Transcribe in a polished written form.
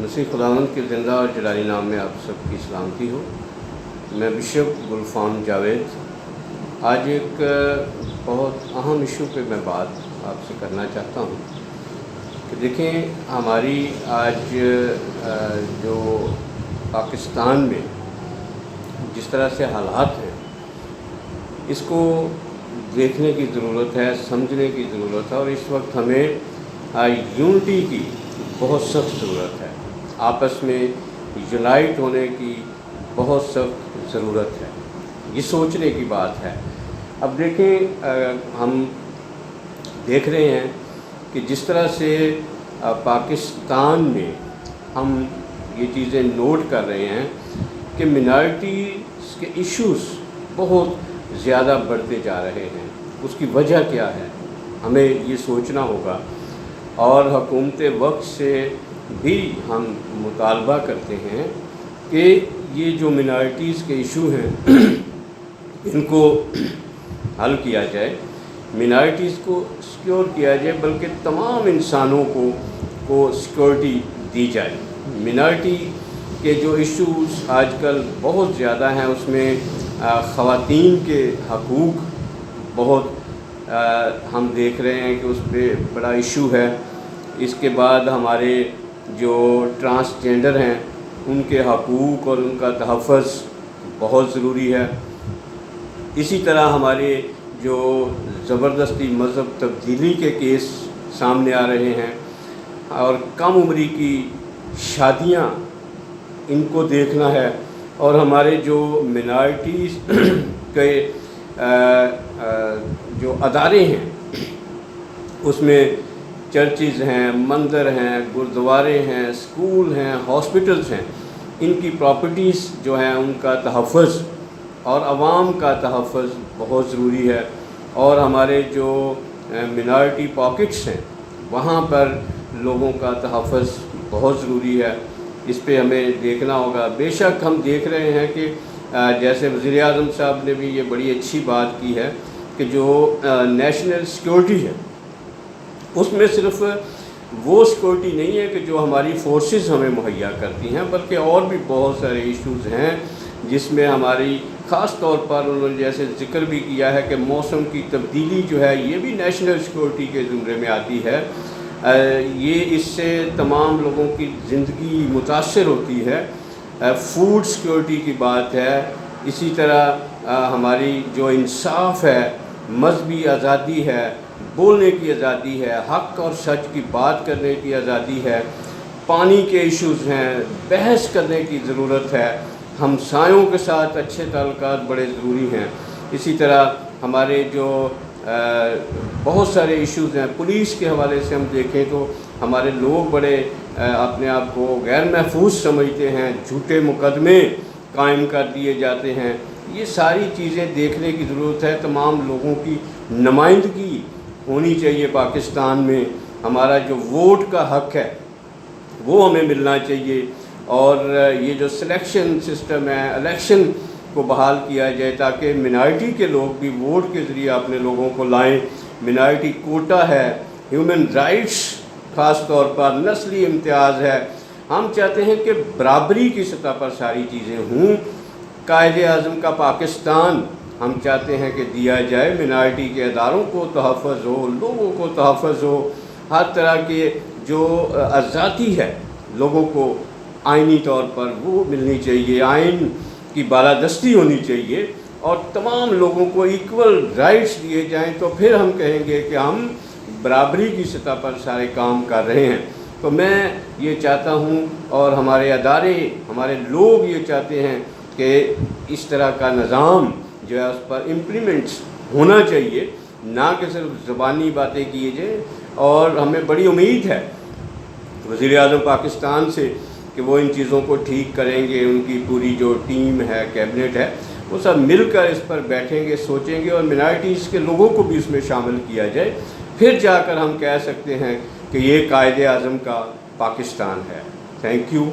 مسیح خداوند کے زندہ اور جلالی نام میں آپ سب کی سلامتی ہو۔ میں بشپ گلفام جاوید آج ایک بہت اہم ایشو پہ میں بات آپ سے کرنا چاہتا ہوں کہ دیکھیں ہماری آج جو پاکستان میں جس طرح سے حالات ہیں اس کو دیکھنے کی ضرورت ہے، سمجھنے کی ضرورت ہے، اور اس وقت ہمیں یونٹی کی بہت سخت ضرورت ہے، آپس میں یونائٹ ہونے کی بہت سخت ضرورت ہے، یہ سوچنے کی بات ہے۔ اب دیکھیں ہم دیکھ رہے ہیں کہ جس طرح سے پاکستان میں ہم یہ چیزیں نوٹ کر رہے ہیں کہ منارٹیز کے ایشوز بہت زیادہ بڑھتے جا رہے ہیں، اس کی وجہ کیا ہے ہمیں یہ سوچنا ہوگا، اور حکومت وقت سے بھی ہم مطالبہ کرتے ہیں کہ یہ جو منارٹیز کے ایشو ہیں ان کو حل کیا جائے، منارٹیز کو سیکیور کیا جائے، بلکہ تمام انسانوں کو سیکورٹی دی جائے۔ منارٹی کے جو ایشوز آج کل بہت زیادہ ہیں، اس میں خواتین کے حقوق بہت ہم دیکھ رہے ہیں کہ اس پہ بڑا ایشو ہے۔ اس کے بعد ہمارے جو ٹرانسجینڈر ہیں ان کے حقوق اور ان کا تحفظ بہت ضروری ہے۔ اسی طرح ہمارے جو زبردستی مذہب تبدیلی کے کیس سامنے آ رہے ہیں، اور کم عمری کی شادیاں ان کو دیکھنا ہے، اور ہمارے جو منارٹیز کے جو ادارے ہیں اس میں چرچز ہیں، مندر ہیں، گردوارے ہیں، اسکول ہیں، ہاسپٹلز ہیں، ان کی پراپرٹیز جو ہیں ان کا تحفظ اور عوام کا تحفظ بہت ضروری ہے، اور ہمارے جو منارٹی پاکٹس ہیں وہاں پر لوگوں کا تحفظ بہت ضروری ہے۔ اس پہ ہمیں دیکھنا ہوگا۔ بے شک ہم دیکھ رہے ہیں کہ جیسے وزیر اعظم صاحب نے بھی یہ بڑی اچھی بات کی ہے کہ جو نیشنل سیکورٹی ہے اس میں صرف وہ سیکورٹی نہیں ہے کہ جو ہماری فورسز ہمیں مہیا کرتی ہیں، بلکہ اور بھی بہت سارے ایشوز ہیں جس میں ہماری خاص طور پر انہوں نے جیسے ذکر بھی کیا ہے کہ موسم کی تبدیلی جو ہے یہ بھی نیشنل سیکورٹی کے زمرے میں آتی ہے۔ یہ اس سے تمام لوگوں کی زندگی متاثر ہوتی ہے۔ فوڈ سیکورٹی کی بات ہے، اسی طرح ہماری جو انصاف ہے، مذہبی آزادی ہے، بولنے کی آزادی ہے، حق اور سچ کی بات کرنے کی آزادی ہے، پانی کے ایشوز ہیں، بحث کرنے کی ضرورت ہے، ہمسایوں کے ساتھ اچھے تعلقات بڑے ضروری ہیں۔ اسی طرح ہمارے جو بہت سارے ایشوز ہیں، پولیس کے حوالے سے ہم دیکھیں تو ہمارے لوگ بڑے اپنے آپ کو غیر محفوظ سمجھتے ہیں، جھوٹے مقدمے قائم کر دیے جاتے ہیں۔ یہ ساری چیزیں دیکھنے کی ضرورت ہے۔ تمام لوگوں کی نمائندگی ہونی چاہیے پاکستان میں، ہمارا جو ووٹ کا حق ہے وہ ہمیں ملنا چاہیے، اور یہ جو سلیکشن سسٹم ہے، الیکشن کو بحال کیا جائے تاکہ منارٹی کے لوگ بھی ووٹ کے ذریعے اپنے لوگوں کو لائیں۔ منارٹی کوٹا ہے، ہیومن رائٹس خاص طور پر نسلی امتیاز ہے، ہم چاہتے ہیں کہ برابری کی سطح پر ساری چیزیں ہوں۔ قائد اعظم کا پاکستان ہم چاہتے ہیں کہ دیا جائے، منارٹی کے اداروں کو تحفظ ہو، لوگوں کو تحفظ ہو، ہر طرح کے جو آزادی ہے لوگوں کو آئینی طور پر وہ ملنی چاہیے، آئین کی بالادستی ہونی چاہیے، اور تمام لوگوں کو ایکول رائٹس دیے جائیں، تو پھر ہم کہیں گے کہ ہم برابری کی سطح پر سارے کام کر رہے ہیں۔ تو میں یہ چاہتا ہوں، اور ہمارے ادارے، ہمارے لوگ یہ چاہتے ہیں کہ اس طرح کا نظام جو ہے اس پر امپلیمنٹس ہونا چاہیے، نہ کہ صرف زبانی باتیں کیے جائیں۔ اور ہمیں بڑی امید ہے وزیر اعظم پاکستان سے کہ وہ ان چیزوں کو ٹھیک کریں گے، ان کی پوری جو ٹیم ہے، کیبنٹ ہے، وہ سب مل کر اس پر بیٹھیں گے، سوچیں گے، اور منارٹیز کے لوگوں کو بھی اس میں شامل کیا جائے، پھر جا کر ہم کہہ سکتے ہیں کہ یہ قائد اعظم کا پاکستان ہے۔ Thank you.